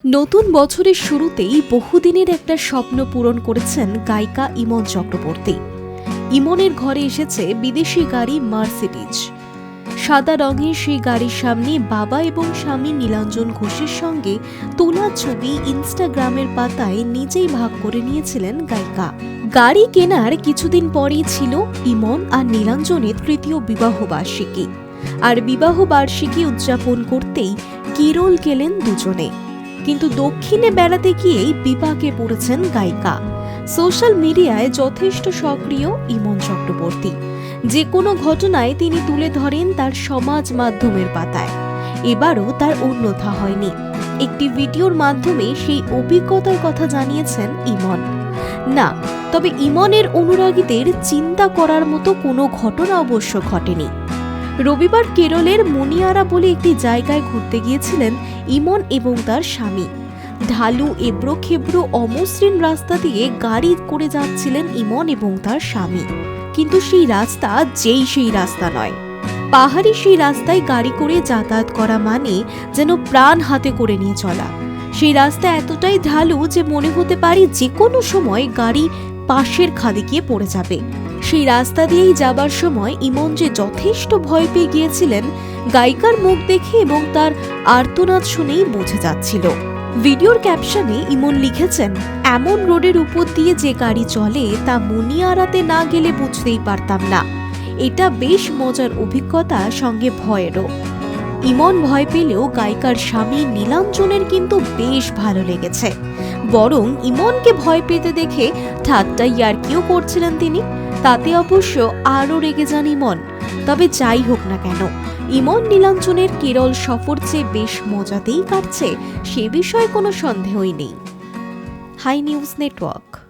নতুন বছরের শুরুতেই বহুদিনের একটা স্বপ্ন পূরণ করেছেন গায়িকা ইমন চক্রবর্তী। ইমনের ঘরে এসেছে বিদেশি গাড়ি মার্সিডিজ। সাদা রঙের সেই গাড়ির সামনে বাবা এবং স্বামী নীলাঞ্জন ঘোষের সঙ্গে তোলা ছবি ইনস্টাগ্রামের পাতায় নিজেই ভাগ করে নিয়েছিলেন গায়িকা। গাড়ি কেনার কিছুদিন পরেই ছিল ইমন আর নীলাঞ্জনের তৃতীয় বিবাহবার্ষিকী। আর বিবাহবার্ষিকী উদযাপন করতেই কেরল গেলেন দুজনে। কিন্তু দক্ষিণে বেড়াতে গিয়েই বিপাকে পড়েছেন গায়িকা। সোশ্যাল মিডিয়ায় যথেষ্ট সক্রিয় ইমন চক্রবর্তী। যে কোনো ঘটনায় তিনি তুলে ধরেন তার সমাজ মাধ্যমের পাতায়। এবারও তার অন্যথা হয়নি। একটি ভিডিওর মাধ্যমে সেই অভিজ্ঞতার কথা জানিয়েছেন ইমন। না, তবে ইমনের অনুরাগীদের চিন্তা করার মতো কোনো ঘটনা অবশ্য ঘটেনি। রবিবার কেরলের মুনিয়ারা বলে একটি জায়গায় ঘুরতে গিয়েছিলেন ইমন এবং তার স্বামী। ঢালু এবড়ো খেবড়ো অমসৃণ রাস্তা দিয়ে গাড়ি করে যাচ্ছিলেন ইমন এবং তার স্বামী। কিন্তু সেই রাস্তা সেই রাস্তা নয়। পাহাড়ি সেই রাস্তায় গাড়ি করে যাতায়াত করা মানে যেন প্রাণ হাতে করে নিয়ে চলা। সেই রাস্তা এতটাই ঢালু যে মনে হতে পারে যে কোনো সময় গাড়ি পাশের খাদে গিয়ে পড়ে যাবে। সেই রাস্তা দিয়েই যাবার সময় ইমন যে যথেষ্ট ভয় পেয়ে গিয়েছিলেন গায়িকার মুখ দেখে এবং তার আর্তনাদ শুনেই বোঝা যাচ্ছিল। ভিডিওর ক্যাপশনে ইমন লিখেছেন, এমন রোডের উপর দিয়ে যে গাড়ি চলে তা মুনিয়ারাতে না গেলে বুঝতেই পারতাম না। এটা বেশ মজার অভিজ্ঞতা, সঙ্গে ভয়েরও। ইমন ভয় পেলেও গায়িকার স্বামী নীলাঞ্জনের কিন্তু বেশ ভালো লেগেছে। বরং ইমনকে ভয় পেতে দেখে ঠাট্টা ইয়ার্কিও করছিলেন তিনি। তাতে অবশ্য আরও রেগে যান ইমন। তবে যাই হোক না কেন, ইমন নীলাঞ্জনের কেরল সফর চেয়ে বেশ মজাতেই কাটছে, সে বিষয়ে কোনো সন্দেহই নেই। High news network.